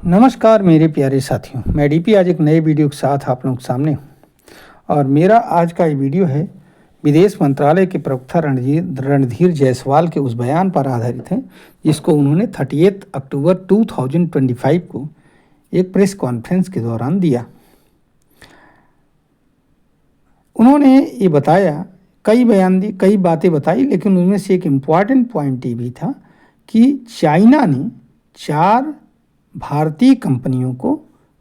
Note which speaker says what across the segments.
Speaker 1: नमस्कार मेरे प्यारे साथियों, मैं डीपी आज एक नए वीडियो के साथ आप लोगों के सामने हूँ। और मेरा आज का ये वीडियो है विदेश मंत्रालय के प्रवक्ता रणधीर जायसवाल के उस बयान पर आधारित है जिसको उन्होंने 30 अक्टूबर 2025 को एक प्रेस कॉन्फ्रेंस के दौरान दिया। उन्होंने ये बताया, कई बयान दी, कई बातें बताई, लेकिन उनमें से एक इम्पॉर्टेंट पॉइंट ये भी था कि चाइना ने 4 भारतीय कंपनियों को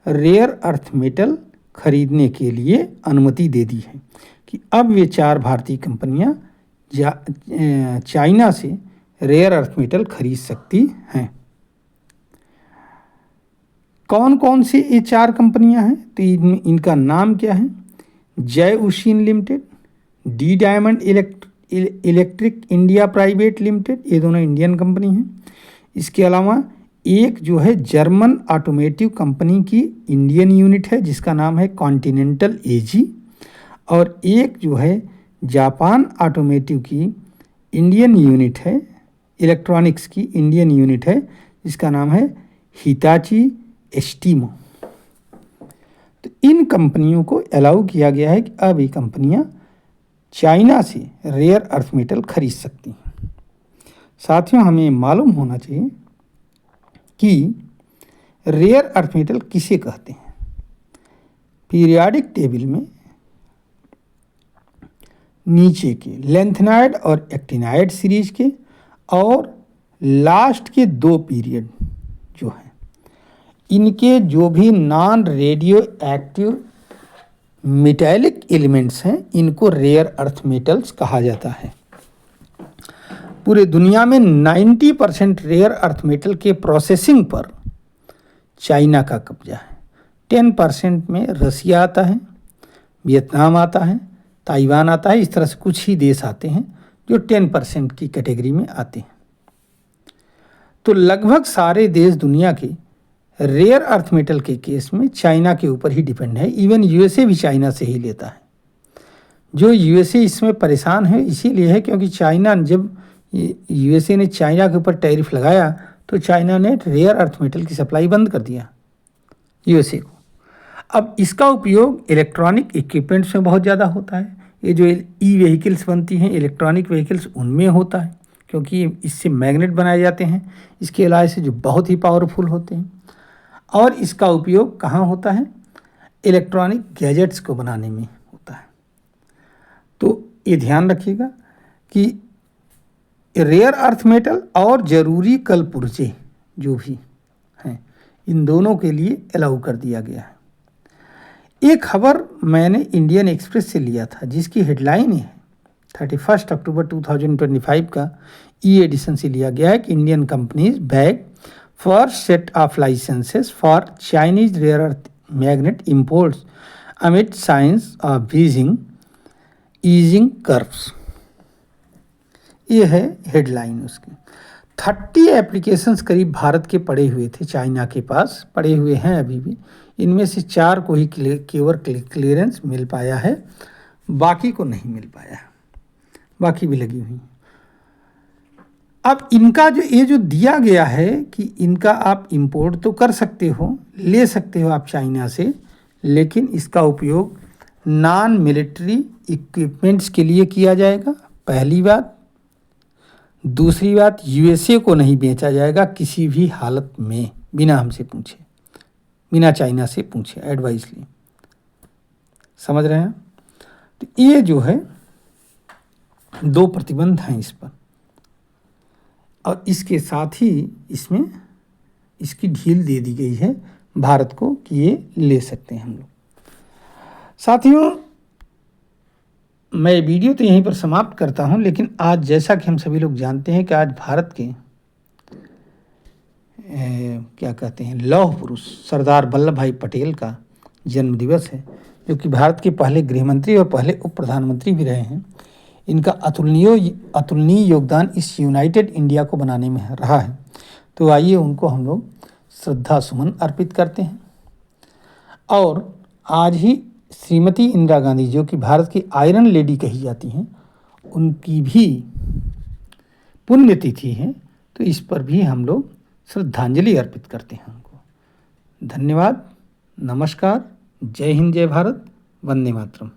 Speaker 1: रेयर अर्थ मेटल खरीदने के लिए अनुमति दे दी है कि अब वे 4 भारतीय कंपनियां चाइना से रेयर अर्थ मेटल खरीद सकती हैं। कौन कौन सी ये 4 कंपनियां हैं? तो इनका नाम क्या है? Jay Ushin limited, D Diamond Electric India private limited, ये दोनों इंडियन कंपनी हैं। इसके अलावा एक जो है जर्मन ऑटोमेटिव कंपनी की इंडियन यूनिट है जिसका नाम है कॉन्टिनेंटल एजी, और एक जो है जापान ऑटोमेटिव की इंडियन यूनिट है, इलेक्ट्रॉनिक्स की इंडियन यूनिट है जिसका नाम है हिताची एस्टीमो। तो इन कंपनियों को अलाउ किया गया है कि अब ये कंपनियां चाइना से रेयर अर्थ मेटल खरीद सकती हैं। साथियों, हमें मालूम होना चाहिए कि रेयर अर्थ मेटल किसे कहते हैं। पीरियाडिक टेबल में नीचे के लेंथेनाइड और एक्टिनाइड सीरीज के और लास्ट के 2 पीरियड जो हैं, इनके जो भी non radio active metallic elements हैं, इनको रेयर अर्थ मेटल्स कहा जाता है। पूरे दुनिया में 90% रेयर अर्थ मेटल के प्रोसेसिंग पर चाइना का कब्जा है। 10% में रसिया आता है, वियतनाम आता है, ताइवान आता है। इस तरह से कुछ ही देश आते हैं जो 10% की कैटेगरी में आते हैं। तो लगभग सारे देश दुनिया के रेयर अर्थ मेटल के केस में चाइना के ऊपर ही डिपेंड है। इवन यूएसए भी चाइना से ही लेता है। जो यूएसए इसमें परेशान है इसीलिए है क्योंकि चाइना, जब यूएसए ने चाइना के ऊपर टैरिफ लगाया तो चाइना ने रेयर अर्थ मेटल की सप्लाई बंद कर दिया यूएसए को। अब इसका उपयोग इलेक्ट्रॉनिक इक्विपमेंट्स में बहुत ज़्यादा होता है। ये जो ई व्हीकल्स बनती हैं, इलेक्ट्रॉनिक व्हीकल्स, उनमें होता है क्योंकि इससे मैग्नेट बनाए जाते हैं। इसके अलावा से जो बहुत ही पावरफुल होते हैं। और इसका उपयोग कहाँ होता है? इलेक्ट्रॉनिक गैजेट्स को बनाने में होता है। तो ये ध्यान रखिएगा कि रेयर अर्थ मेटल और ज़रूरी कल पुर्जे जो भी हैं, इन दोनों के लिए अलाउ कर दिया गया है। एक खबर मैंने इंडियन एक्सप्रेस से लिया था जिसकी हेडलाइन है 31 अक्टूबर 2025 का एडिशन से लिया गया है कि Indian companies bag for set of licences for Chinese rare earth magnet imports amid signs of Beijing easing curbs. ये है हेडलाइन उसकी। 30 एप्लीकेशंस करीब भारत के पड़े हुए थे, चाइना के पास पड़े हुए हैं अभी भी। इनमें से 4 को ही केवल क्लियरेंस मिल पाया है, बाकी को नहीं मिल पाया, बाकी भी लगी हुई। अब इनका ये जो दिया गया है कि इनका आप इंपोर्ट तो कर सकते हो, ले सकते हो आप चाइना से, लेकिन इसका उपयोग नॉन मिलिट्री इक्विपमेंट्स के लिए किया जाएगा, पहली बात। दूसरी बात, यूएसए को नहीं बेचा जाएगा किसी भी हालत में, बिना हमसे पूछे, बिना चाइना से पूछे, एडवाइस लिए। समझ रहे हैं? तो ये जो है 2 प्रतिबंध हैं इस पर, और इसके साथ ही इसमें इसकी ढील दे दी गई है भारत को कि ये ले सकते हैं हम लोग। साथियों, मैं वीडियो तो यहीं पर समाप्त करता हूं, लेकिन आज जैसा कि हम सभी लोग जानते हैं कि आज भारत के क्या कहते हैं, लौह पुरुष सरदार वल्लभ भाई पटेल का जन्मदिवस है, जो कि भारत के पहले गृहमंत्री और पहले उप प्रधानमंत्री भी रहे हैं। इनका अतुलनीय योगदान इस यूनाइटेड इंडिया को बनाने में रहा है। तो आइए उनको हम लोग श्रद्धा सुमन अर्पित करते हैं। और आज ही श्रीमती इंदिरा गांधी, जो कि भारत की आयरन लेडी कही जाती हैं, उनकी भी पुण्यतिथि है, तो इस पर भी हम लोग श्रद्धांजलि अर्पित करते हैं उनको। धन्यवाद, नमस्कार, जय हिंद, जय भारत, वंदे मातरम।